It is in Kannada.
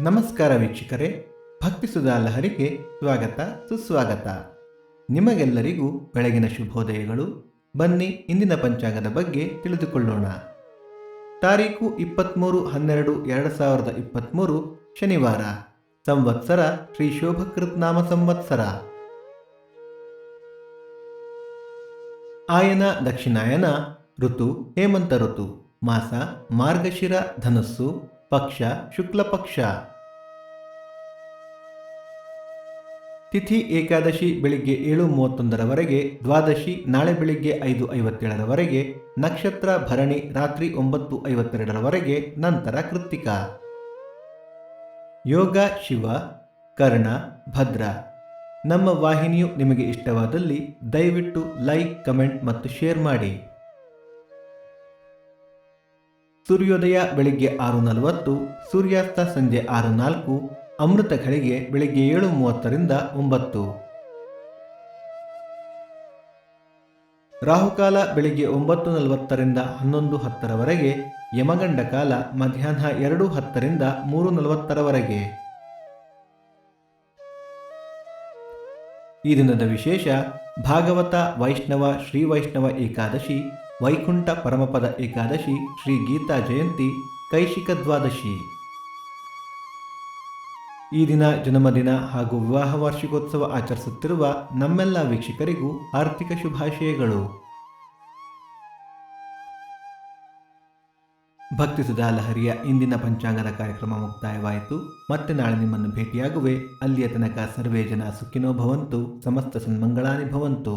ನಮಸ್ಕಾರ ವೀಕ್ಷಕರೇ, ಭಕ್ತಿ ಸುಧಾ ಲಹರಿಗೆ ಸ್ವಾಗತ ಸುಸ್ವಾಗತ. ನಿಮಗೆಲ್ಲರಿಗೂ ಬೆಳಗಿನ ಶುಭೋದಯಗಳು. ಬನ್ನಿ ಇಂದಿನ ಪಂಚಾಂಗದ ಬಗ್ಗೆ ತಿಳಿದುಕೊಳ್ಳೋಣ. ತಾರೀಕು 23/12/2023 ಶನಿವಾರ. ಸಂವತ್ಸರ ಶ್ರೀ ಶೋಭಕೃತ್ ನಾಮ ಸಂವತ್ಸರ. ಆಯನ ದಕ್ಷಿಣಾಯನ. ಋತು ಹೇಮಂತ ಋತು. ಮಾಸ ಮಾರ್ಗಶಿರ ಧನುಸ್ಸು. ಪಕ್ಷ ಶುಕ್ಲ ಪಕ್ಷ. ತಿಥಿ ಏಕಾದಶಿ ಬೆಳಿಗ್ಗೆ 7:31 ದ್ವಾದಶಿ ನಾಳೆ ಬೆಳಿಗ್ಗೆ 5:57 ನಕ್ಷತ್ರ ಭರಣಿ ರಾತ್ರಿ 9:52 ನಂತರ ಕೃತ್ತಿಕ. ಯೋಗ ಶಿವ, ಕರ್ಣ, ಭದ್ರ. ನಮ್ಮ ವಾಹಿನಿಯು ನಿಮಗೆ ಇಷ್ಟವಾದಲ್ಲಿ ದಯವಿಟ್ಟು ಲೈಕ್, ಕಮೆಂಟ್ ಮತ್ತು ಶೇರ್ ಮಾಡಿ. ಸೂರ್ಯೋದಯ ಬೆಳಿಗ್ಗೆ 6:40, ಸೂರ್ಯಾಸ್ತ ಸಂಜೆ 6:04, ಅಮೃತ ಘಳಿಗೆ ಬೆಳಿಗ್ಗೆ 7:30 9. ರಾಹುಕಾಲ ಬೆಳಿಗ್ಗೆ 9:40 11:10 ಯಮಗಂಡ ಕಾಲ ಮಧ್ಯಾಹ್ನ 2:10 3:40. ಈ ದಿನದ ವಿಶೇಷ: ಭಾಗವತ ವೈಷ್ಣವ ಶ್ರೀ ವೈಷ್ಣವ ಏಕಾದಶಿ, ವೈಕುಂಠ ಪರಮಪದ ಏಕಾದಶಿ, ಶ್ರೀ ಗೀತಾ ಜಯಂತಿ, ಕೈಶಿಕ ದ್ವಾದಶಿ. ಈ ದಿನ ಜನ್ಮದಿನ ಹಾಗೂ ವಿವಾಹ ವಾರ್ಷಿಕೋತ್ಸವ ಆಚರಿಸುತ್ತಿರುವ ನಮ್ಮೆಲ್ಲ ವೀಕ್ಷಕರಿಗೂ ಆರ್ಥಿಕ ಶುಭಾಶಯಗಳು. ಭಕ್ತಿ ಸುಧಾ ಲಹರಿಯ ಇಂದಿನ ಪಂಚಾಂಗದ ಕಾರ್ಯಕ್ರಮ ಮುಕ್ತಾಯವಾಯಿತು. ಮತ್ತೆ ನಾಳೆ ನಿಮ್ಮನ್ನು ಭೇಟಿಯಾಗುವೆ. ಅಲ್ಲಿಯ ತನಕ ಸರ್ವೇ ಜನ ಸುಖಿನೋ ಭವಂತು, ಸಮಸ್ತ ಸನ್ಮಂಗಳಾನಿ ಭವಂತು.